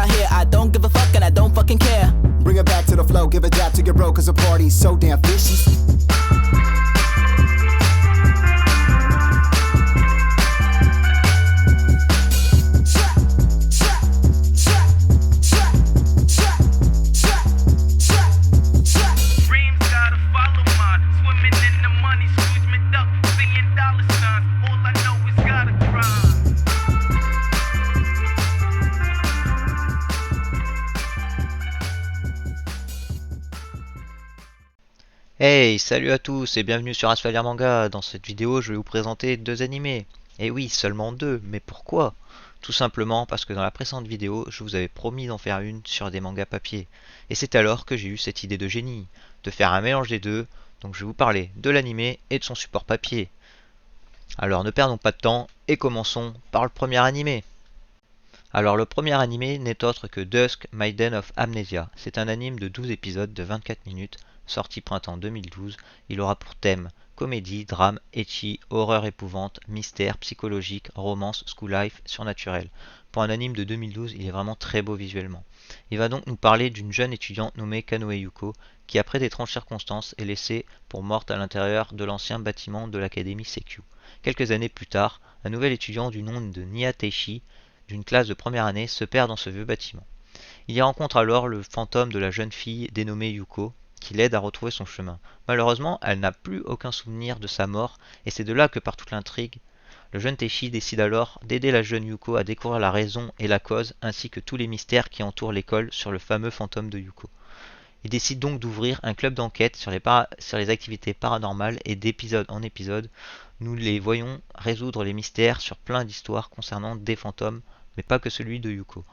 out here. I don't give a fuck and I don't fucking care. Bring it back to the flow, give a dap to your bro, cause the party's so damn vicious. Hey, salut à tous et bienvenue sur Asphalia Manga. Dans cette vidéo, je vais vous présenter deux animés. Et oui, seulement deux, mais pourquoi? Tout simplement parce que dans la précédente vidéo, je vous avais promis d'en faire une sur des mangas papier. Et c'est alors que j'ai eu cette idée de génie, de faire un mélange des deux. Donc je vais vous parler de l'animé et de son support papier. Alors ne perdons pas de temps et commençons par le premier animé. Alors le premier animé n'est autre que Dusk Maiden of Amnesia. C'est un anime de 12 épisodes de 24 minutes, sorti printemps 2012. Il aura pour thème comédie, drame, ecchi, horreur épouvante, mystère, psychologique, romance, school life, surnaturel. Pour un anime de 2012, il est vraiment très beau visuellement. Il va donc nous parler d'une jeune étudiante nommée Kanoe Yuko, qui après d'étranges circonstances est laissée pour morte à l'intérieur de l'ancien bâtiment de l'académie Seikyu. Quelques années plus tard, un nouvel étudiant du nom de Nya Teishi, d'une classe de première année, se perd dans ce vieux bâtiment. Il y rencontre alors le fantôme de la jeune fille dénommée Yuko, qui l'aide à retrouver son chemin. Malheureusement, elle n'a plus aucun souvenir de sa mort, et c'est de là que part toute l'intrigue. Le jeune Teishi décide alors d'aider la jeune Yuko à découvrir la raison et la cause, ainsi que tous les mystères qui entourent l'école sur le fameux fantôme de Yuko. Il décide donc d'ouvrir un club d'enquête sur les activités paranormales, et d'épisode en épisode, nous les voyons résoudre les mystères sur plein d'histoires concernant des fantômes, mais pas que celui de Yuko.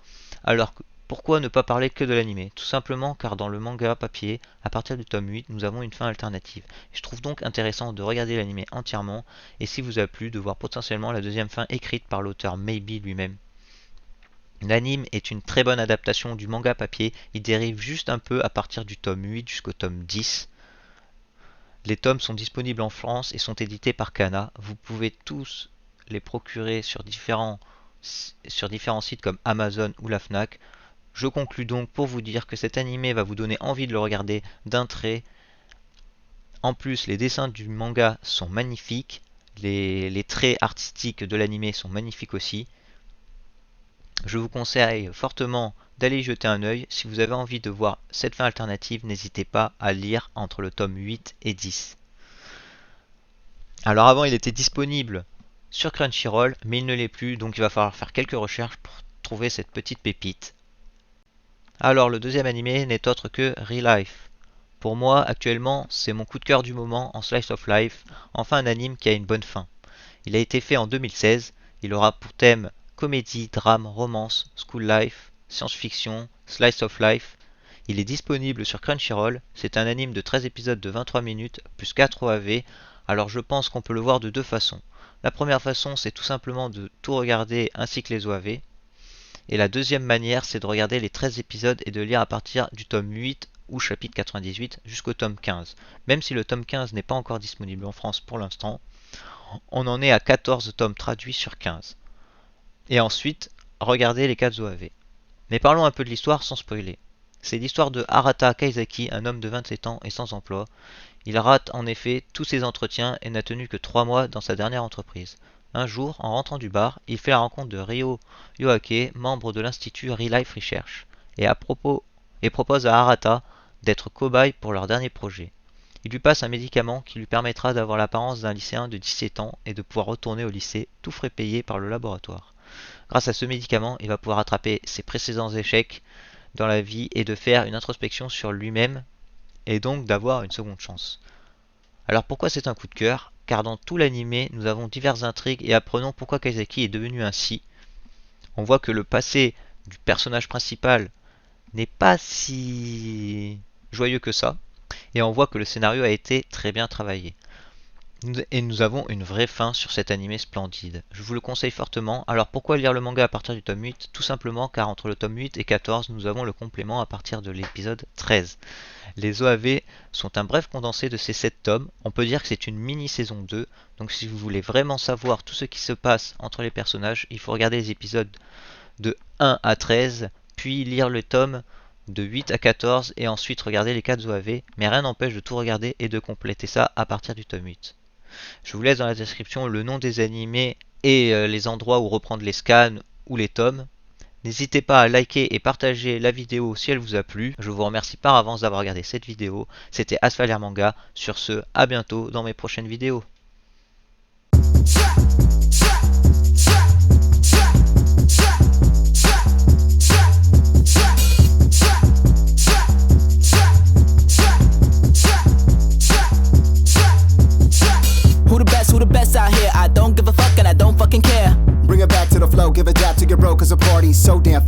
Alors, pourquoi ne pas parler que de l'anime? Tout simplement car dans le manga papier, à partir du tome 8, nous avons une fin alternative. Je trouve donc intéressant de regarder l'anime entièrement, et si vous a plu, de voir potentiellement la deuxième fin écrite par l'auteur Maybe lui-même. L'anime est une très bonne adaptation du manga papier, il dérive juste un peu à partir du tome 8 jusqu'au tome 10. Les tomes sont disponibles en France et sont édités par Kana. Vous pouvez tous les procurer sur différents sites comme Amazon ou la Fnac. Je conclus donc pour vous dire que cet animé va vous donner envie de le regarder d'un trait. En plus, les dessins du manga sont magnifiques, les traits artistiques de l'animé sont magnifiques aussi. Je vous conseille fortement d'aller y jeter un œil. Si vous avez envie de voir cette fin alternative, n'hésitez pas à lire entre le tome 8 et 10. Alors avant, il était disponible sur Crunchyroll, mais il ne l'est plus, donc il va falloir faire quelques recherches pour trouver cette petite pépite. Alors le deuxième animé n'est autre que Re-Life. Pour moi, actuellement, c'est mon coup de cœur du moment en Slice of Life, enfin un anime qui a une bonne fin. Il a été fait en 2016, il aura pour thème comédie, drame, romance, school life, science-fiction, slice of life. Il est disponible sur Crunchyroll, c'est un anime de 13 épisodes de 23 minutes, plus 4 OAV, alors je pense qu'on peut le voir de deux façons. La première façon, c'est tout simplement de tout regarder ainsi que les OAV. Et la deuxième manière, c'est de regarder les 13 épisodes et de lire à partir du tome 8 ou chapitre 98 jusqu'au tome 15. Même si le tome 15 n'est pas encore disponible en France pour l'instant, on en est à 14 tomes traduits sur 15. Et ensuite, regardez les 4 OAV. Mais parlons un peu de l'histoire sans spoiler. C'est l'histoire de Arata Kaizaki, un homme de 27 ans et sans emploi. Il rate en effet tous ses entretiens et n'a tenu que 3 mois dans sa dernière entreprise. Un jour, en rentrant du bar, il fait la rencontre de Ryo Yoake, membre de l'institut Re-Life Research, et propose à Arata d'être cobaye pour leur dernier projet. Il lui passe un médicament qui lui permettra d'avoir l'apparence d'un lycéen de 17 ans et de pouvoir retourner au lycée, tout frais payé par le laboratoire. Grâce à ce médicament, il va pouvoir rattraper ses précédents échecs dans la vie et de faire une introspection sur lui-même et donc d'avoir une seconde chance. Alors pourquoi c'est un coup de cœur? Car dans tout l'anime, nous avons diverses intrigues et apprenons pourquoi Kaizaki est devenu ainsi. On voit que le passé du personnage principal n'est pas si joyeux que ça, et on voit que le scénario a été très bien travaillé. Et nous avons une vraie fin sur cet animé splendide. Je vous le conseille fortement. Alors pourquoi lire le manga à partir du tome 8? Tout simplement car entre le tome 8 et 14, nous avons le complément à partir de l'épisode 13. Les OAV sont un bref condensé de ces 7 tomes. On peut dire que c'est une mini saison 2. Donc si vous voulez vraiment savoir tout ce qui se passe entre les personnages, il faut regarder les épisodes de 1 à 13 puis lire le tome de 8 à 14 et ensuite regarder les 4 OAV, mais rien n'empêche de tout regarder et de compléter ça à partir du tome 8. Je vous laisse dans la description le nom des animés et les endroits où reprendre les scans ou les tomes. N'hésitez pas à liker et partager la vidéo si elle vous a plu. Je vous remercie par avance d'avoir regardé cette vidéo. C'était Asphalia Manga. Sur ce, à bientôt dans mes prochaines vidéos. Who the best out here? I don't give a fuck and I don't fucking care. Bring it back to the flow, give a dap to your bro, cause the party's so damn